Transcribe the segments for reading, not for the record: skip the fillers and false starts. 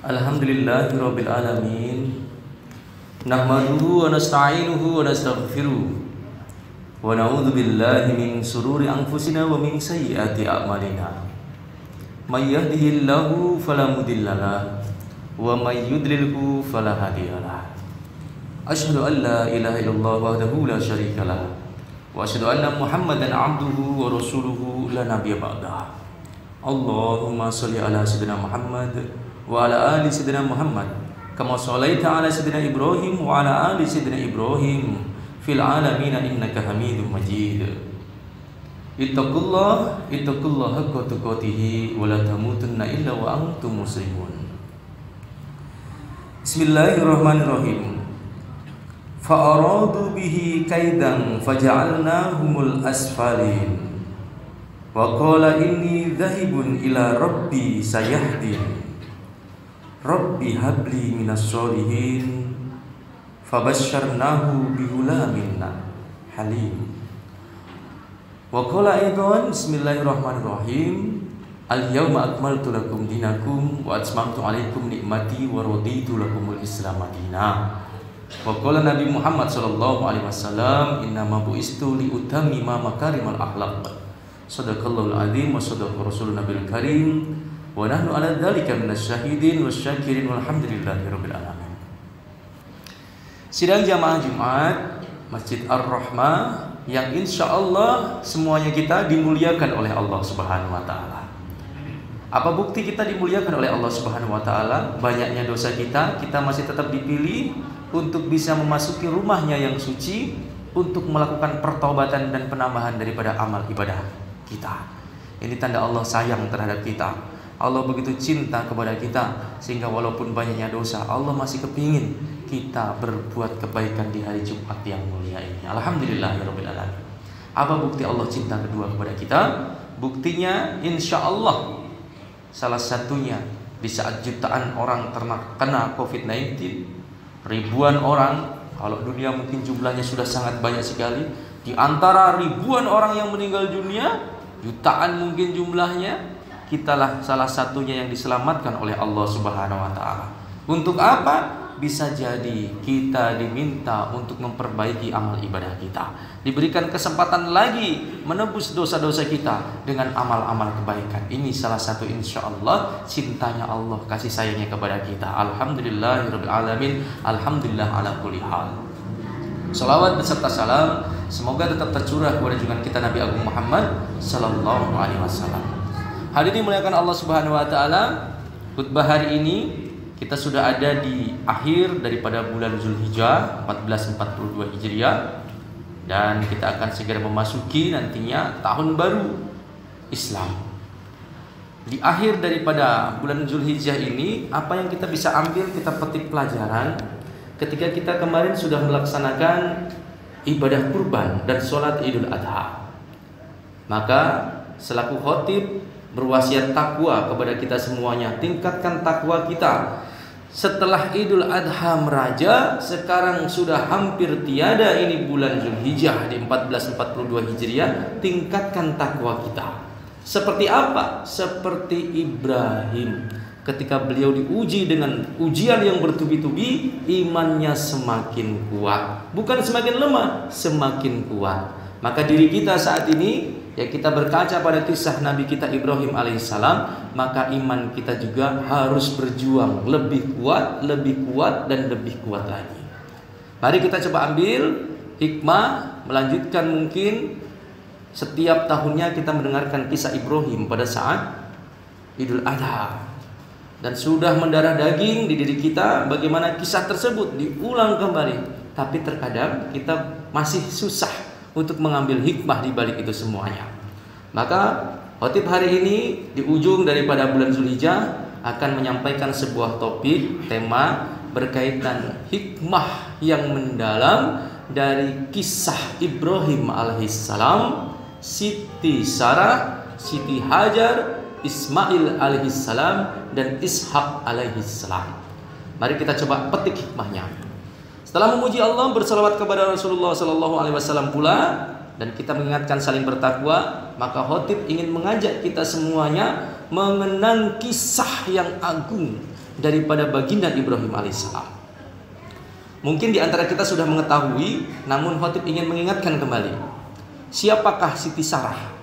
Alhamdulillahirabbil alamin. Nahmaduhu wa nasta'inuhu wa nastaghfiruh. Wa na'udzu billahi min shururi anfusina wa min sayyiati a'malina. May yahdihillahu fala mudhillalah wa may yudlilhu fala hadiyalah. Asyhadu an la ilaha illallah wahdahu la syarikalah wa asyhadu anna Muhammadan 'abduhu wa rasuluhu la nabiyya ba'dah. Allahumma shalli ala sayyidina Muhammad wa ala ali sayyidina Muhammad kama shallaita ala sayyidina Ibrahim wa ala ali sayyidina Ibrahim fil alamin innaka Hamidum Majid. Ittaqullah haqqa tuqatih wa la tamutunna illa wa antum muslimun. Bismillahirrahmanirrahim. Fa'aradu bihi kaidan faja'alnahumul asfalin. Wa qala inni dhahibun ila rabbi sayahdin. Rabbi habli minas sholihin. Fabasyarnahu bihulamin halim. Wa qala aidan bismillahirrahmanirrahim. Al-yawma akmaltu lakum dinakum wa atmamtu alaikum nikmati wa raditu lakumul Islam madina. Wa qala Nabi Muhammad sallallahu alaihi wasallam, innama bu'istu li utammima makarimal akhlaq. Shadaqallahul azim wa shadaqa rasulun nabiyil karim. Wa nahnu ala dzalika minasyahidin wasyakirin walhamdulillahirabbil alamin. Sidang jamaah Jumat Masjid Ar-Rahmah yang insyaallah semuanya kita dimuliakan oleh Allah Subhanahu wa taala. Apa bukti kita dimuliakan oleh Allah Subhanahu wa taala? Banyaknya dosa kita masih tetap dipilih untuk bisa memasuki rumahnya yang suci, untuk melakukan pertaubatan dan penambahan daripada amal ibadah kita. Ini tanda Allah sayang terhadap kita. Allah begitu cinta kepada kita, sehingga walaupun banyaknya dosa, Allah masih kepingin kita berbuat kebaikan di hari Jumat yang mulia ini. Alhamdulillahirabbil alamin. Apa bukti Allah cinta kedua kepada kita? Buktinya insya Allah salah satunya di saat jutaan orang terkena COVID-19, ribuan orang, kalau dunia mungkin jumlahnya sudah sangat banyak sekali. Di antara ribuan orang yang meninggal dunia, jutaan mungkin jumlahnya, kitalah salah satunya yang diselamatkan oleh Allah Subhanahu wa taala. Untuk apa? Bisa jadi kita diminta untuk memperbaiki amal ibadah kita, diberikan kesempatan lagi menebus dosa-dosa kita dengan amal-amal kebaikan. Ini salah satu insyaallah cintanya Allah, kasih sayangnya kepada kita. Alhamdulillahirabbil alamin. Alhamdulillah ala kulli hal. Salawat beserta salam semoga tetap tercurah kepada junjungan kita Nabi Agung Muhammad sallallahu alaihi wasallam. Hadirin dimuliakan Allah Subhanahu wa taala, khutbah hari ini kita sudah ada di akhir daripada bulan Zulhijjah 1442 Hijriah, dan kita akan segera memasuki nantinya tahun baru Islam. Di akhir daripada bulan Zulhijjah ini, apa yang kita bisa ambil, kita petik pelajaran ketika kita kemarin sudah melaksanakan ibadah kurban dan sholat Idul Adha. Maka selaku khotib berwasiat takwa kepada kita semuanya, tingkatkan takwa kita. Setelah Idul Adha meraja, sekarang sudah hampir tiada ini bulan Zulhijjah di 1442 Hijriah, tingkatkan takwa kita. Seperti apa? Seperti Ibrahim, ketika beliau diuji dengan ujian yang bertubi-tubi, imannya semakin kuat, bukan semakin lemah, semakin kuat. Maka diri kita saat ini, ya, kita berkaca pada kisah Nabi kita Ibrahim alaihissalam, maka iman kita juga harus berjuang lebih kuat, dan lebih kuat lagi. Mari kita coba ambil hikmah, melanjutkan mungkin setiap tahunnya kita mendengarkan kisah Ibrahim pada saat Idul Adha, dan sudah mendarah daging di diri kita bagaimana kisah tersebut diulang kembali. Tapi terkadang kita masih susah untuk mengambil hikmah di balik itu semuanya. Maka khotib hari ini di ujung daripada bulan Zulhijjah akan menyampaikan sebuah topik, tema berkaitan hikmah yang mendalam dari kisah Ibrahim alaihissalam, Siti Sarah, Siti Hajar, Ismail alaihissalam, dan Ishak alaihissalam. Mari kita coba petik hikmahnya. Setelah memuji Allah, bersalawat kepada Rasulullah sallallahu alaihi wasallam pula, dan kita mengingatkan saling bertakwa, maka khotib ingin mengajak kita semuanya mengenang kisah yang agung, daripada baginda Ibrahim alaihissalam. Mungkin di antara kita sudah mengetahui, namun khatib ingin mengingatkan kembali. Siapakah Siti Sarah?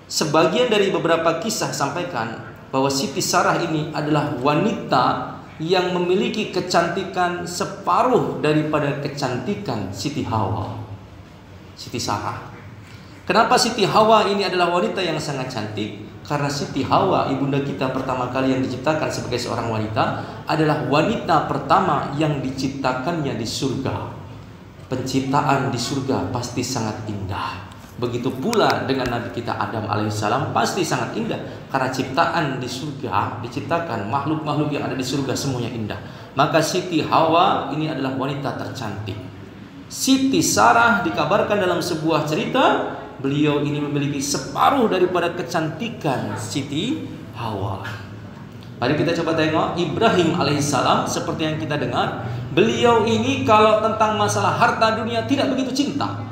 Sebagian dari beberapa kisah sampaikan bahwa Siti Sarah ini adalah wanita yang memiliki kecantikan separuh daripada kecantikan Siti Hawa. Siti Sarah. Kenapa Siti Hawa ini adalah wanita yang sangat cantik? Karena Siti Hawa, ibunda kita pertama kali yang diciptakan sebagai seorang wanita, adalah wanita pertama yang diciptakannya di surga. Penciptaan di surga pasti sangat indah. Begitu pula dengan Nabi kita Adam alaihissalam, pasti sangat indah. Karena ciptaan di surga, diciptakan makhluk-makhluk yang ada di surga semuanya indah. Maka Siti Hawa ini adalah wanita tercantik. Siti Sarah dikabarkan dalam sebuah cerita, beliau ini memiliki separuh daripada kecantikan Siti Hawa. Mari kita coba tengok Ibrahim alaihissalam. Seperti yang kita dengar, beliau ini kalau tentang masalah harta dunia tidak begitu cinta.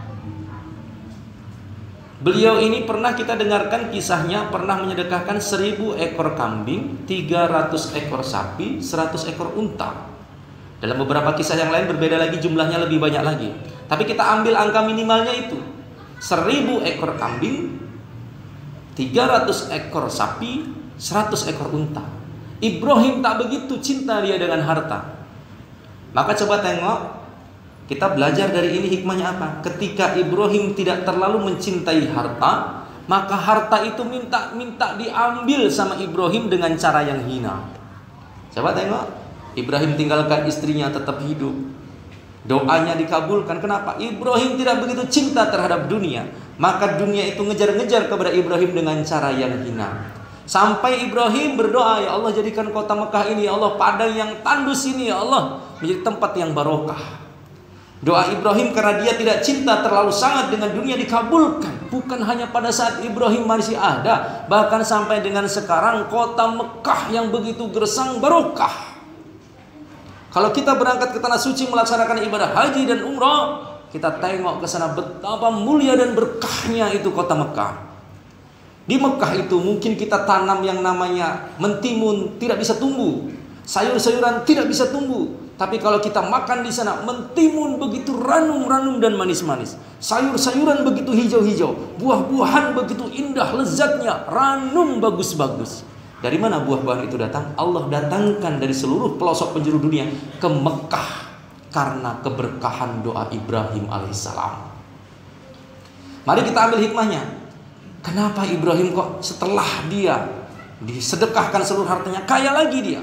Beliau ini pernah kita dengarkan kisahnya, pernah menyedekahkan 1000 ekor kambing, 300 ekor sapi, 100 ekor unta. Dalam beberapa kisah yang lain berbeda lagi, jumlahnya lebih banyak lagi. Tapi kita ambil angka minimalnya itu, 1000 ekor kambing, 300 ekor sapi, 100 ekor unta. Ibrahim tak begitu cinta dia dengan harta. Maka coba tengok, kita belajar dari ini hikmahnya apa? Ketika Ibrahim tidak terlalu mencintai harta, maka harta itu minta diambil sama Ibrahim dengan cara yang hina. Coba tengok, Ibrahim tinggalkan istrinya tetap hidup. Doanya dikabulkan. Kenapa? Ibrahim tidak begitu cinta terhadap dunia. Maka dunia itu ngejar-ngejar kepada Ibrahim dengan cara yang hina. Sampai Ibrahim berdoa, ya Allah jadikan kota Mekah ini, ya Allah padang yang tandus ini, ya Allah menjadi tempat yang barokah. Doa Ibrahim karena dia tidak cinta terlalu sangat dengan dunia dikabulkan. Bukan hanya pada saat Ibrahim masih ada, bahkan sampai dengan sekarang kota Mekah yang begitu gersang barokah. Kalau kita berangkat ke tanah suci melaksanakan ibadah haji dan umrah, kita tengok ke sana betapa mulia dan berkahnya itu kota Mekah. Di Mekah itu mungkin kita tanam yang namanya mentimun tidak bisa tumbuh, sayur-sayuran tidak bisa tumbuh. Tapi kalau kita makan di sana, mentimun begitu ranum-ranum dan manis-manis, sayur-sayuran begitu hijau-hijau, buah-buahan begitu indah lezatnya, ranum bagus-bagus. Dari mana buah-buahan itu datang? Allah datangkan dari seluruh pelosok penjuru dunia ke Mekah karena keberkahan doa Ibrahim alaihissalam. Mari kita ambil hikmahnya. Kenapa Ibrahim kok setelah dia disedekahkan seluruh hartanya kaya lagi dia?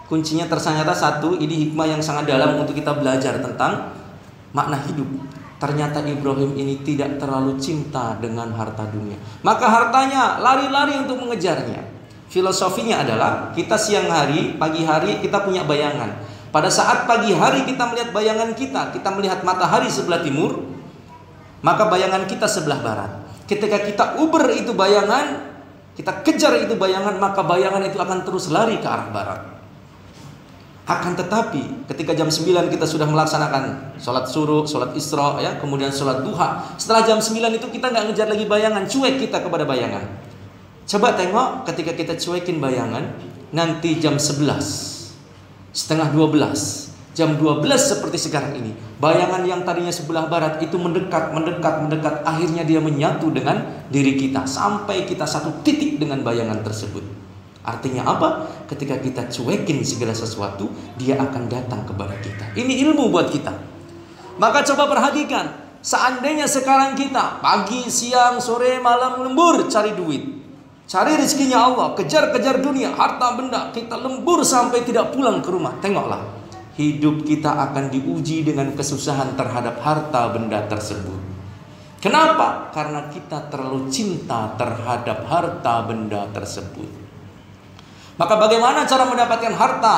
Kuncinya ternyata satu, ini hikmah yang sangat dalam untuk kita belajar tentang makna hidup. Ternyata Ibrahim ini tidak terlalu cinta dengan harta dunia. Maka hartanya lari-lari untuk mengejarnya. Filosofinya adalah kita siang hari, pagi hari kita punya bayangan. Pada saat pagi hari kita melihat bayangan kita melihat matahari sebelah timur, maka bayangan kita sebelah barat. Ketika kita uber itu bayangan, kita kejar itu bayangan, maka bayangan itu akan terus lari ke arah barat. Akan tetapi ketika jam 9 kita sudah melaksanakan sholat suruh, sholat isra, ya, kemudian sholat duha. Setelah jam 9 itu kita nggak ngejar lagi bayangan, cuek kita kepada bayangan. Coba tengok ketika kita cuekin bayangan, nanti jam 11, setengah 12, jam 12 seperti sekarang ini, bayangan yang tadinya sebelah barat itu mendekat, akhirnya dia menyatu dengan diri kita sampai kita satu titik dengan bayangan tersebut. Artinya apa? Ketika kita cuekin segala sesuatu, dia akan datang kepada kita. Ini ilmu buat kita. Maka coba perhatikan, seandainya sekarang kita pagi, siang, sore, malam lembur cari duit, cari rezekinya Allah, kejar-kejar dunia, harta benda, kita lembur sampai tidak pulang ke rumah. Tengoklah, hidup kita akan diuji dengan kesusahan terhadap harta benda tersebut. Kenapa? Karena kita terlalu cinta terhadap harta benda tersebut. Maka bagaimana cara mendapatkan harta?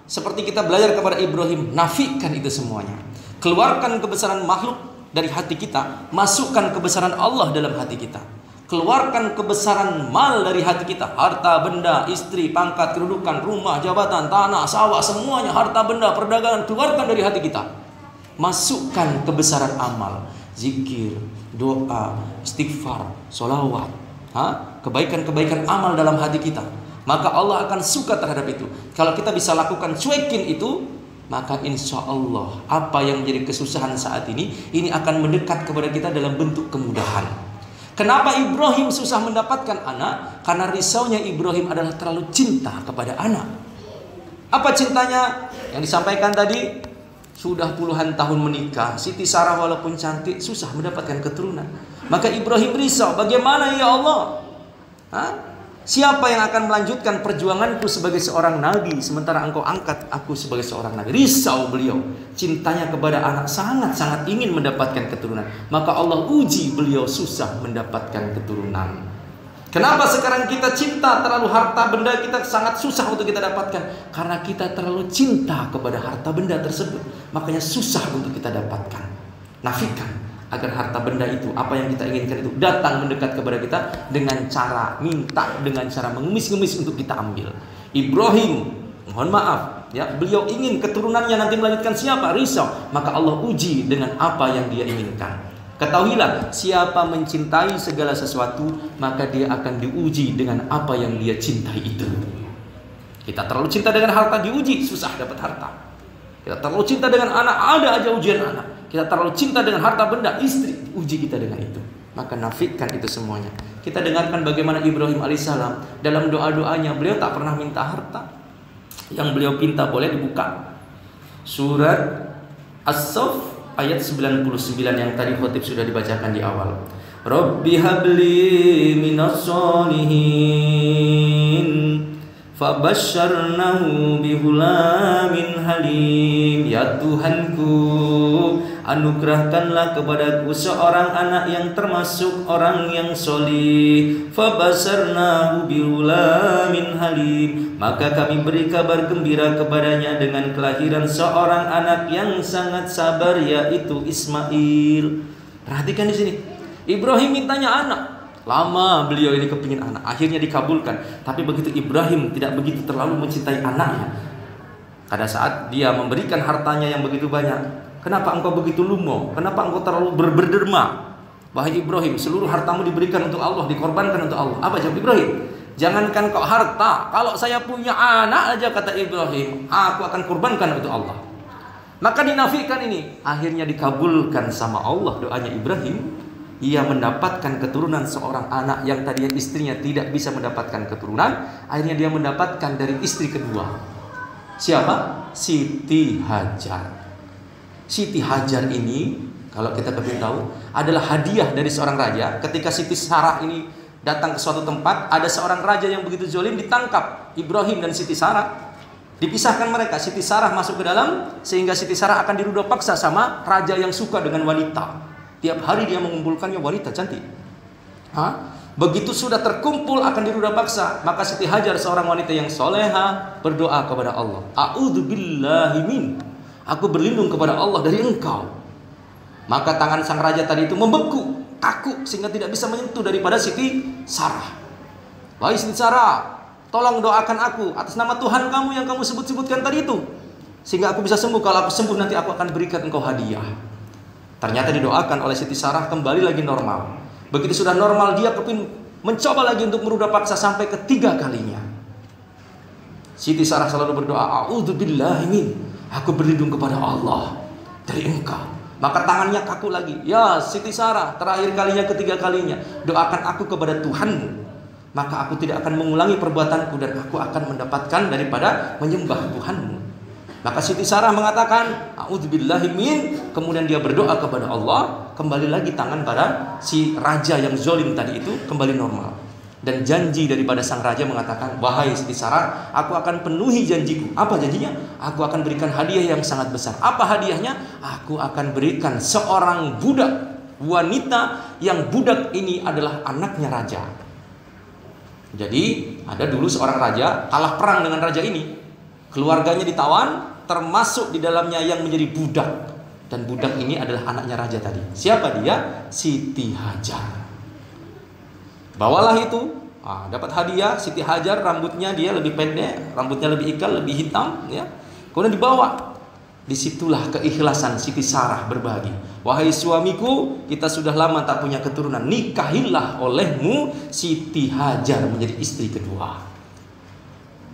Seperti kita belajar kepada Ibrahim, nafikan itu semuanya. Keluarkan kebesaran makhluk dari hati kita, masukkan kebesaran Allah dalam hati kita. Keluarkan kebesaran mal dari hati kita, harta benda, istri, pangkat, kedudukan, rumah, jabatan, tanah, sawah, semuanya harta benda, perdagangan, keluarkan dari hati kita. Masukkan kebesaran amal, zikir, doa, istighfar, sholawat, kebaikan-kebaikan amal dalam hati kita. maka Allah akan suka terhadap itu. Kalau kita bisa lakukan cuekin itu, maka insya Allah apa yang menjadi kesusahan saat ini akan mendekat kepada kita dalam bentuk kemudahan. Kenapa Ibrahim susah mendapatkan anak? Karena risaunya Ibrahim adalah terlalu cinta kepada anak. Apa cintanya? Yang disampaikan tadi, sudah puluhan tahun menikah, Siti Sarah walaupun cantik susah mendapatkan keturunan. Maka Ibrahim risau, bagaimana ya Allah? Siapa yang akan melanjutkan perjuanganku sebagai seorang nabi sementara engkau angkat aku sebagai seorang nabi? Risau beliau. Cintanya kepada anak sangat-sangat ingin mendapatkan keturunan. Maka Allah uji beliau susah mendapatkan keturunan. Kenapa sekarang kita cinta terlalu harta benda kita sangat susah untuk kita dapatkan? Karena kita terlalu cinta kepada harta benda tersebut. Makanya susah untuk kita dapatkan. Nafikan agar harta benda itu, apa yang kita inginkan itu datang mendekat kepada kita dengan cara minta, dengan cara mengemis-ngemis untuk kita ambil. Ibrahim, mohon maaf ya, beliau ingin keturunannya nanti melanjutkan siapa? Risau. Maka Allah uji dengan apa yang dia inginkan. Ketahuilah, siapa mencintai segala sesuatu, maka dia akan diuji dengan apa yang dia cintai itu. Kita terlalu cinta dengan harta, diuji, susah dapat harta. Kita terlalu cinta dengan anak, ada aja ujian anak. Kita terlalu cinta dengan harta benda, istri, uji kita dengan itu. Maka nafikan itu semuanya. Kita dengarkan bagaimana Ibrahim alaihissalam dalam doa-doanya, beliau tak pernah minta harta. Yang beliau pinta boleh dibuka surat As-Saff ayat 99 yang tadi khotib sudah dibacakan di awal. Rabbi habli minas solihin fabasyarnahu bihulamin halim. Ya Tuhanku, anugerahkanlah kepadaku seorang anak yang termasuk orang yang solih. Fabasyarnahu bihulamin halim. Maka kami beri kabar gembira kepadanya dengan kelahiran seorang anak yang sangat sabar, yaitu Ismail. Perhatikan di sini, Ibrahim mintanya anak. Lama beliau ini kepingin anak, akhirnya dikabulkan. Tapi begitu Ibrahim tidak begitu terlalu mencintai anaknya. Pada saat dia memberikan hartanya yang begitu banyak, kenapa engkau begitu lumo? Kenapa engkau terlalu berderma? Wahai Ibrahim, seluruh hartamu diberikan untuk Allah, dikorbankan untuk Allah. Apa jawab Ibrahim? Jangankan kau harta, kalau saya punya anak aja, kata Ibrahim, aku akan kurbankan untuk Allah. Maka dinafikan ini, akhirnya dikabulkan sama Allah doanya Ibrahim. Ia mendapatkan keturunan seorang anak yang tadinya istrinya tidak bisa mendapatkan keturunan. Akhirnya dia mendapatkan dari istri kedua. Siapa? Siti Hajar. Siti Hajar ini, kalau kita kepingin tahu, adalah hadiah dari seorang raja. Ketika Siti Sarah ini datang ke suatu tempat, ada seorang raja yang begitu zalim, ditangkap Ibrahim dan Siti Sarah. Dipisahkan mereka, Siti Sarah masuk ke dalam, sehingga Siti Sarah akan dirudah paksa sama raja yang suka dengan wanita. Tiap hari dia mengumpulkannya wanita cantik. Begitu sudah terkumpul akan dirudah paksa, maka Siti Hajar, seorang wanita yang soleha, berdoa kepada Allah. A'udzubillahi min, aku berlindung kepada Allah dari engkau. Maka tangan sang raja tadi itu membeku, kaku, sehingga tidak bisa menyentuh daripada Siti Sarah. Wahai Siti Sarah, tolong doakan aku atas nama Tuhan kamu yang kamu sebut-sebutkan tadi itu, sehingga aku bisa sembuh. Kalau aku sembuh nanti aku akan berikan engkau hadiah. Ternyata didoakan oleh Siti Sarah, kembali lagi normal. Begitu sudah normal, dia kepin mencoba lagi untuk merudah paksa sampai ketiga kalinya. Siti Sarah selalu berdoa, a'udzubillahi min, aku berlindung kepada Allah dari engkau. Maka tangannya kaku lagi. Ya Siti Sarah, terakhir kalinya, ketiga kalinya, doakan aku kepada Tuhanmu, maka aku tidak akan mengulangi perbuatanku dan aku akan mendapatkan daripada menyembah Tuhanmu. Maka Siti Sarah mengatakan a'udzubillahi min, kemudian dia berdoa kepada Allah, kembali lagi tangan pada si raja yang zalim tadi itu kembali normal. Dan janji daripada sang raja mengatakan, wahai Siti Sarah, aku akan penuhi janjiku. Apa janjinya? Aku akan berikan hadiah yang sangat besar. Apa hadiahnya? Aku akan berikan seorang budak wanita, yang budak ini adalah anaknya raja. Jadi ada dulu seorang raja kalah perang dengan raja ini. Keluarganya ditawan, termasuk di dalamnya yang menjadi budak. Dan budak ini adalah anaknya raja tadi. Siapa dia? Siti Hajar. Bawalah itu, dapat hadiah. Siti Hajar, rambutnya dia lebih pendek, rambutnya lebih ikal, lebih hitam, ya. Kemudian dibawa. Disitulah keikhlasan Siti Sarah berbagi. Wahai suamiku, kita sudah lama tak punya keturunan, nikahilah olehmu Siti Hajar menjadi istri kedua.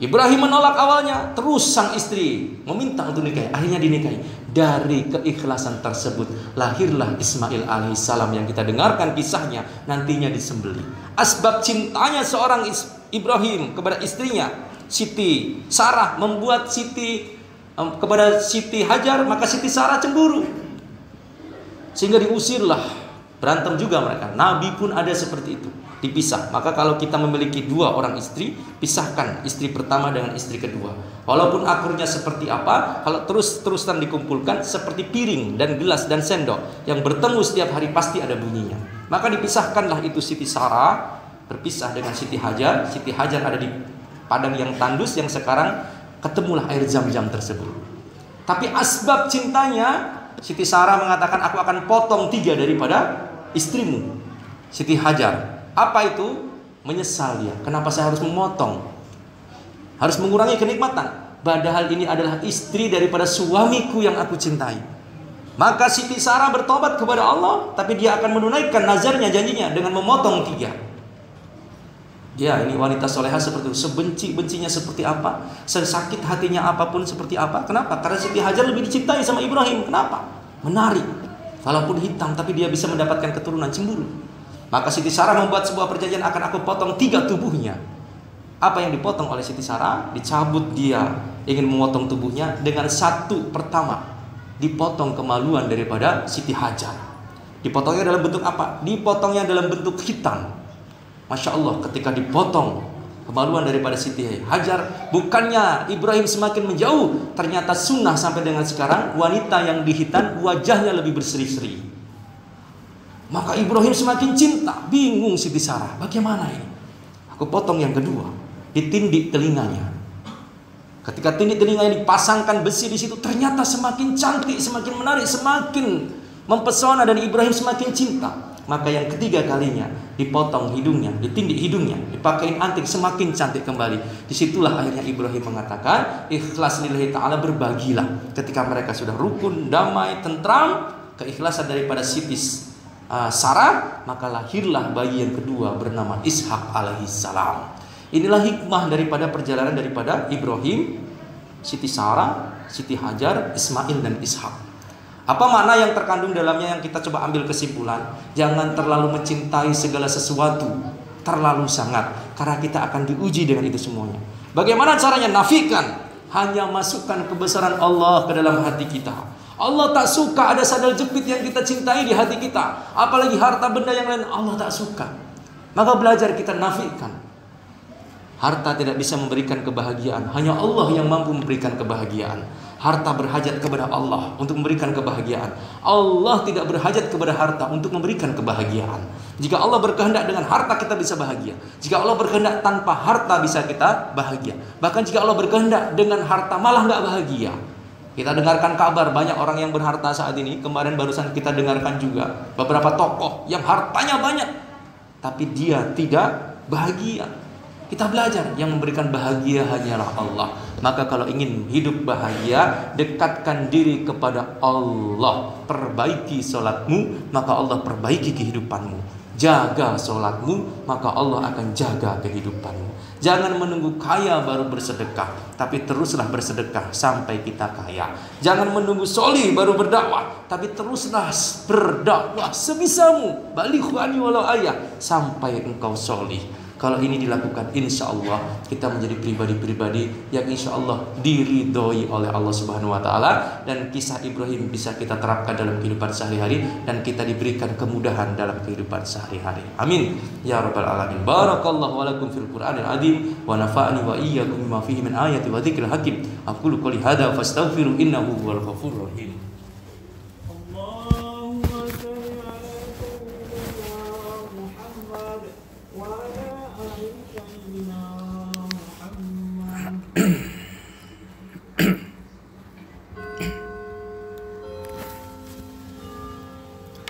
Ibrahim menolak awalnya, terus sang istri meminta untuk nikahi, akhirnya dinikahi. Dari keikhlasan tersebut lahirlah Ismail alaihissalam yang kita dengarkan kisahnya, nantinya disembelih. Asbab cintanya seorang Ibrahim kepada istrinya Siti Sarah membuat kepada Siti Hajar, maka Siti Sarah cemburu sehingga diusirlah, berantem juga mereka. Nabi pun ada seperti itu, dipisah. Maka kalau kita memiliki 2 orang istri, pisahkan istri pertama dengan istri kedua. Walaupun akurnya seperti apa, kalau terus-terusan dikumpulkan seperti piring dan gelas dan sendok yang bertemu setiap hari pasti ada bunyinya. Maka dipisahkanlah itu Siti Sarah berpisah dengan Siti Hajar. Siti Hajar ada di padang yang tandus yang sekarang ketemulah air Zam-Zam tersebut. Tapi asbab cintanya, Siti Sarah mengatakan, aku akan potong 3 daripada istrimu Siti Hajar. Apa itu? Menyesal dia. Kenapa saya harus memotong? Harus mengurangi kenikmatan. Padahal ini adalah istri daripada suamiku yang aku cintai. Maka Siti Sarah bertobat kepada Allah, tapi dia akan menunaikan nazarnya, janjinya dengan memotong 3. Ya, ini wanita solehah seperti itu. Sebenci-bencinya seperti apa, sesakit hatinya apapun seperti apa. Kenapa? Karena Siti Hajar lebih dicintai sama Ibrahim. Kenapa? Menarik. Walaupun hitam, tapi dia bisa mendapatkan keturunan, cemburu. Maka Siti Sarah membuat sebuah perjanjian, akan aku potong 3 tubuhnya. Apa yang dipotong oleh Siti Sarah? Dicabut, dia ingin memotong tubuhnya dengan 1 pertama. Dipotong kemaluan daripada Siti Hajar. Dipotongnya dalam bentuk apa? Dipotongnya dalam bentuk hitam. Masya Allah, ketika dipotong kemaluan daripada Siti Hajar, bukannya Ibrahim semakin menjauh, ternyata sunnah sampai dengan sekarang, wanita yang dihitan wajahnya lebih berseri-seri. Maka Ibrahim semakin cinta. Bingung Siti Sarah, bagaimana ini? Aku potong yang kedua, ditindik telinganya. Ketika tindik telinganya dipasangkan besi di situ, ternyata semakin cantik, semakin menarik, semakin mempesona, dan Ibrahim semakin cinta. Maka yang ketiga kalinya dipotong hidungnya, ditindik hidungnya, dipakein anting, semakin cantik kembali. Disitulah akhirnya Ibrahim mengatakan, ikhlas lillahi ta'ala, berbagilah. Ketika mereka sudah rukun, damai, tentram, keikhlasan daripada Siti Sarah, maka lahirlah bayi yang kedua bernama Ishak alaihissalam. Inilah hikmah daripada perjalanan daripada Ibrahim, Siti Sarah, Siti Hajar, Ismail dan Ishak. Apa makna yang terkandung dalamnya yang kita coba ambil kesimpulan? Jangan terlalu mencintai segala sesuatu terlalu sangat, karena kita akan diuji dengan itu semuanya. Bagaimana caranya? Nafikan, hanya masukkan kebesaran Allah ke dalam hati kita. Allah tak suka ada sandal jepit yang kita cintai di hati kita, apalagi harta benda yang lain Allah tak suka. Maka belajar kita nafikan. Harta tidak bisa memberikan kebahagiaan, hanya Allah yang mampu memberikan kebahagiaan. Harta berhajat kepada Allah untuk memberikan kebahagiaan. Allah tidak berhajat kepada harta untuk memberikan kebahagiaan. Jika Allah berkehendak dengan harta kita bisa bahagia. Jika Allah berkehendak tanpa harta bisa kita bahagia. Bahkan jika Allah berkehendak dengan harta malah nggak bahagia. Kita dengarkan kabar banyak orang yang berharta saat ini. Kemarin barusan kita dengarkan juga beberapa tokoh yang hartanya banyak, tapi dia tidak bahagia. Kita belajar, yang memberikan bahagia hanyalah Allah. Maka kalau ingin hidup bahagia, dekatkan diri kepada Allah. Perbaiki sholatmu, maka Allah perbaiki kehidupanmu. Jaga sholatmu, maka Allah akan jaga kehidupanmu. Jangan menunggu kaya baru bersedekah, tapi teruslah bersedekah sampai kita kaya. Jangan menunggu solih baru berdakwah, tapi teruslah berdakwah sebisamu. Balighu anni walau ayah, sampai engkau solih. Kalau ini dilakukan, insya Allah kita menjadi pribadi-pribadi yang insya Allah diridhoi oleh Allah Subhanahu Wa Taala, dan kisah Ibrahim bisa kita terapkan dalam kehidupan sehari-hari, dan kita diberikan kemudahan dalam kehidupan sehari-hari. Amin ya rabbal alamin. Barakallahu walakum fil Qur'anil azim wa nafa'ani wa iyyakum bima fihi min ayati wa dzikril hakim. Aqulu qouli hadza fastaghfiru innahu huwal ghafurur rahim.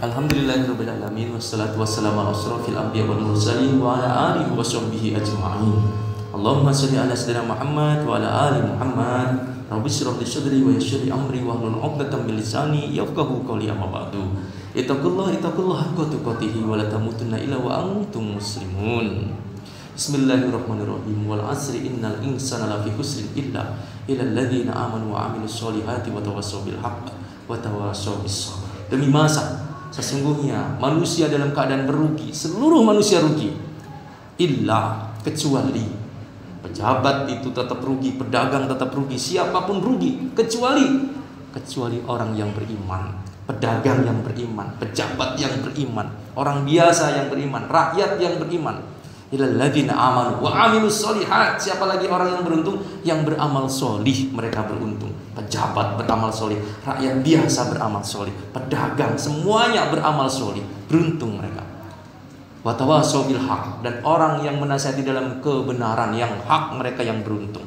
Alhamdulillahirabbil alamin, wassalatu wassalamu ala asyrofil anbiya wal mursalin wa ala alihi wa sahbihi ajma'in. Allahumma shalli ala sayyidina Muhammad wa ala ali Muhammad. Rabbi shrah li sadri wa yassir li amri wahlul 'uqdatam min lisani yafqahu qawli. Amma ba'du. Ittaqullah haqqa tuqatih wa la tamutunna illa wa antum muslimun. Bismillahirrahmanirrahim. Wal 'asri innal insana lafi khusrin illa alladziina aamanu wa 'amilus sholihati wa tawassaw bil haqq wa tawassaw bis sabr. Demi masa, sesungguhnya manusia dalam keadaan merugi, seluruh manusia rugi. Illa, kecuali pejabat itu tetap rugi, pedagang tetap rugi, siapapun rugi, kecuali orang yang beriman, pedagang yang beriman, pejabat yang beriman, orang biasa yang beriman, rakyat yang beriman. Illal ladzina amanu wa 'amilus sholihat. Siapa lagi orang yang beruntung? Yang beramal solih, mereka beruntung. Pejabat beramal solih, rakyat biasa beramal solih, pedagang semuanya beramal solih, beruntung mereka. Wa tawassaw bil haq, dan orang yang menasihati dalam kebenaran yang hak, mereka yang beruntung.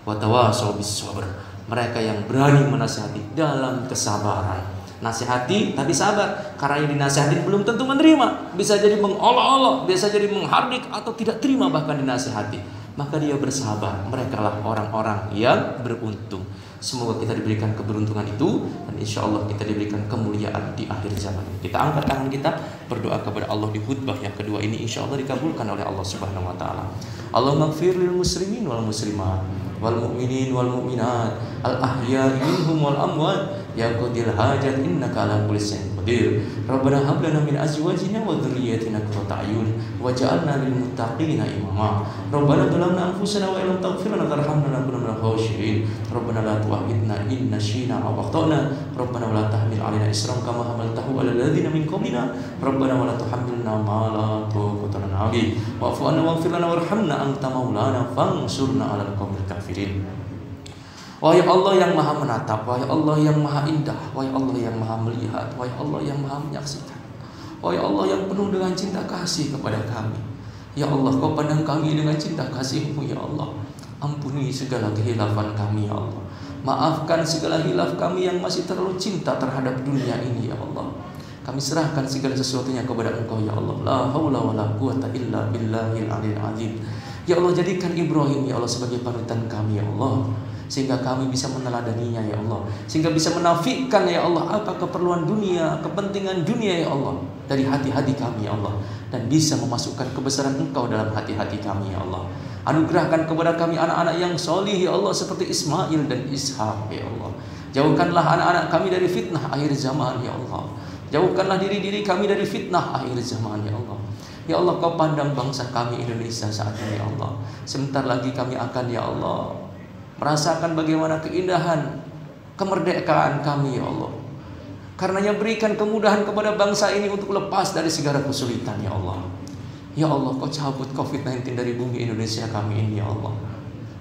Wa tawassaw bis sabr, mereka yang berani menasihati dalam kesabaran. Nasihati tapi sabar, karena yang dinasihatin belum tentu menerima, bisa jadi mengolok-olok, bisa jadi menghardik atau tidak terima bahkan dinasihati. Maka dia bersabar, mereka lah orang-orang yang beruntung. Semoga kita diberikan keberuntungan itu, dan insya Allah kita diberikan kemuliaan di akhir zaman. Kita angkat tangan kita, berdoa kepada Allah di khutbah yang kedua ini, insya Allah dikabulkan oleh Allah Subhanahu Wa Taala. Allahumma ighfir lil muslimin wal muslimat wal mu'minin wal mu'minat al ahya'i minhum wal amwat ya qadil hajat innaka ala kulli syai'in qadir. Rabbana hab lana min azwajina wa dhurriyyatina qurrata a'yun waj'alna lil muttaqina imama. Rabbana zalamna anfusana wa illam taghfir lana tarhamna lanakunanna minal khashirin. Rabbana la tu'akhidhna in nasina aw akhtana. Rabbana wa la tahmil 'alaina isran kama hamaltahu 'alal ladzina min qablina. Rabbana wa la tuhammilna ma la taqata lana bih. Wa'fu 'anna waghfir lana warhamna anta maulana fansurna 'alal qaumil kafirin. Wahai Allah yang maha menatap, wahai Allah yang maha indah, wahai Allah yang maha melihat, wahai Allah yang maha menyaksikan, wahai Allah yang penuh dengan cinta kasih kepada kami. Ya Allah, Kau pandang kami dengan cinta kasih-Mu, ya Allah. Ampuni segala kehilafan kami, ya Allah. Maafkan segala hilaf kami yang masih terlalu cinta terhadap dunia ini, ya Allah. Kami serahkan segala sesuatunya kepada Engkau, ya Allah. La haula wa la quwata illa billahil aliyil azim. Ya Allah, jadikan Ibrahim, ya Allah, sebagai panutan kami, ya Allah, sehingga kami bisa meneladaninya, ya Allah, sehingga bisa menafikan, ya Allah, apa keperluan dunia, kepentingan dunia, ya Allah, dari hati-hati kami, ya Allah, dan bisa memasukkan kebesaran Engkau dalam hati-hati kami, ya Allah. Anugerahkan kepada kami anak-anak yang solih, ya Allah, seperti Ismail dan Ishak, ya Allah. Jauhkanlah anak-anak kami dari fitnah akhir zaman, ya Allah. Jauhkanlah diri-diri kami dari fitnah akhir zaman, ya Allah. Ya Allah, Kau pandang bangsa kami Indonesia saat ini, ya Allah. Sebentar lagi kami akan, ya Allah, merasakan bagaimana keindahan kemerdekaan kami, ya Allah. Karenanya berikan kemudahan kepada bangsa ini untuk lepas dari segala kesulitan, ya Allah. Ya Allah, Kau cabut COVID-19 dari bumi Indonesia kami ini, ya Allah.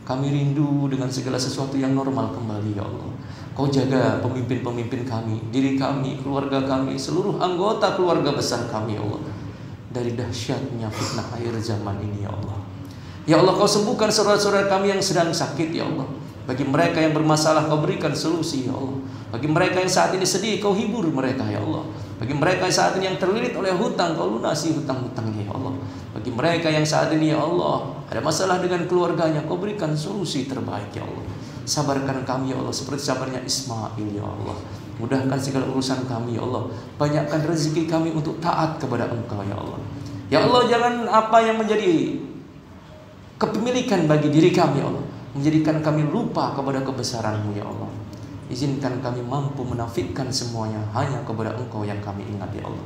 Kami rindu dengan segala sesuatu yang normal kembali, ya Allah. Kau jaga pemimpin-pemimpin kami, diri kami, keluarga kami, seluruh anggota keluarga besar kami, ya Allah, dari dahsyatnya fitnah akhir zaman ini, ya Allah. Ya Allah, Kau sembuhkan saudara-saudara kami yang sedang sakit, ya Allah. Bagi mereka yang bermasalah, Kau berikan solusi, ya Allah. Bagi mereka yang saat ini sedih, Kau hibur mereka, ya Allah. Bagi mereka yang saat ini yang terlilit oleh hutang, Kau lunasi hutang-hutangnya, ya Allah. Bagi mereka yang saat ini, ya Allah, ada masalah dengan keluarganya, Kau berikan solusi terbaik, ya Allah. Sabarkan kami, ya Allah, seperti sabarnya Ismail, ya Allah. Mudahkan segala urusan kami, ya Allah. Banyakkan rezeki kami untuk taat kepada Engkau, ya Allah. Ya Allah, jangan apa yang menjadi kepemilikan bagi diri kami, ya Allah, menjadikan kami lupa kepada kebesaran-Mu, ya Allah. Izinkan kami mampu menafikan semuanya hanya kepada Engkau yang kami ingat, ya Allah.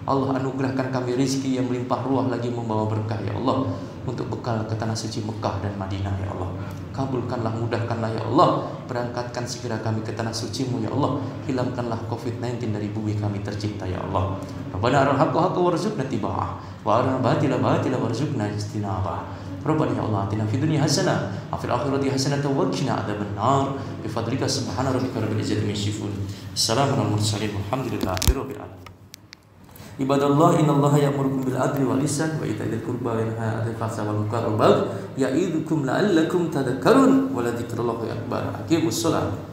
Allah, anugerahkan kami rezeki yang melimpah ruah lagi membawa berkah, ya Allah, untuk bekal ke tanah suci Mekah dan Madinah, ya Allah. Kabulkanlah, mudahkanlah, ya Allah. Berangkatkan segera kami ke tanah suci-Mu, ya Allah. Hilangkanlah COVID-19 dari bumi kami tercipta, ya Allah. Rabbana aral haqqa haqqa warzuqna tiba'ah wa aral batila batila warzuqna ijtinabah. Rabbana ya Allah, atina fid dunya hasanah wa fil akhirati hasanah wa qina adzabannar. Bi fadlika subhana rabbika rabbil izzati amma yasifun. Assalamu alal mursalin walhamdulillahi rabbil alamin. Ibadallah, innallaha ya'murukum bil adli wal ihsan wa ita'i dzil qurba wa yanha 'anil fahsya'i wal munkari wal baghi ya'idukum la'allakum tadhakkarun wa la dzikrullahi akbar. Aqimus shalah.